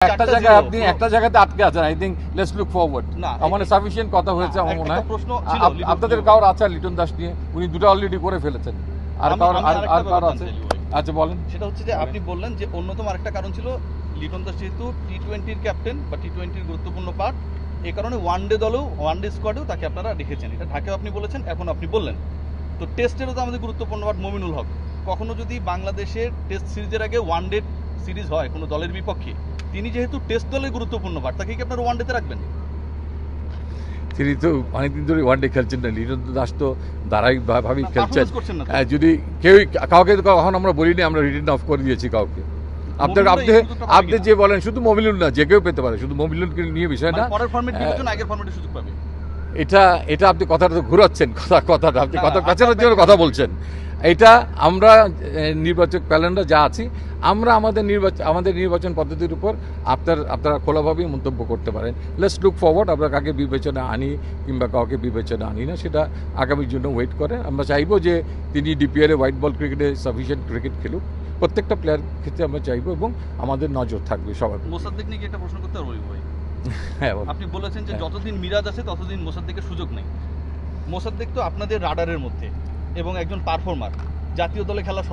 একটা জায়গায় আপনি একটা জায়গাতে আটকে আছেন। I think let's look forward. মানে সাফিসিয়েন্ট কথা হয়েছে আমার মনে হয়। আপনাদের কারোর আছে লিটন দাস নিয়ে, উনি দুটো অলরেডি করে ফেলেছেন। আর কারোর আছে? আচ্ছা বলেন। সেটা হচ্ছে যে আপনি বললেন যে অন্যতম আরেকটা কারণ ছিল লিটন দাস যেহেতু টি-20-র ক্যাপ্টেন বা টি-20-র গুরুত্বপূর্ণ পার্ট, এই কারণে ওয়ানডে দলেও ওয়ানডে স্কোয়াডেও তাকে আপনারা রেখেছেন। এটা ঢাকায় আপনি বলেছেন, এখন আপনি বললেন। তো টেস্টেরও তো আমাদের গুরুত্বপূর্ণ পার্ট মমিনুল হক। কখনো যদি বাংলাদেশের টেস্ট সিরিজের আগে ওয়ানডে সিরিজ হয় কোনো দলের বিপক্ষে, তিনি যেহেতু টেস্ট দলের গুরুত্বপূর্ণ পার্ট, তাকে কি আপনারা ওয়ানডেতে রাখবেন? তিনি তো অনেকদিন ধরে ওয়ানডে খেলছেন না। লিটন দাস তো ধারাবাহিকভাবেই খেলছেন। যদি কাউকে কখন আমরা বলিনি, আমরা রিটার্ন অফ করে দিয়েছি কাউকে। আপনি যে বলেন শুধু মমিনুল না, যে কেউ পেতে পারে, শুধু মমিনুলকে নিয়ে বিষয় না। এটা আপনি কথাটা তো ঘুরাচ্ছেন, কথাটা আপনি কথা পেছানোর জন্য কথা বলছেন। এটা আমরা নির্বাচক প্যানেলরা যা আছি, আমরা আমাদের নির্বাচন পদ্ধতির উপর আপনারা খোলাভাবেই মন্তব্য করতে পারেন। Let's look forward. আমরা কাকে বিবেচনা আনি কিংবা কাউকে বিবেচনা আনি না, সেটা আগামীর জন্য ওয়েট করে। আমরা চাইবো যে তিনি ডিপিএলে হোয়াইট বল ক্রিকেটে সাফিসিয়েন্ট ক্রিকেট খেলুক, প্রত্যেকটা প্লেয়ার ক্ষেত্রে আমরা চাইবো, এবং আমাদের নজর থাকবে সবার। মোসাদ্দেক নিয়ে একটা প্রশ্ন করতে পারবো ভাই? হ্যাঁ, আপনি বলেছেন যে যতদিন মিরাজ আছে ততদিন মোসাদ্দেকের সুযোগ নেই। মোসাদ্দেক তো আপনাদের রাডারের মধ্যে এবং একজন পারফর্মার, জাতীয় দলে খেলা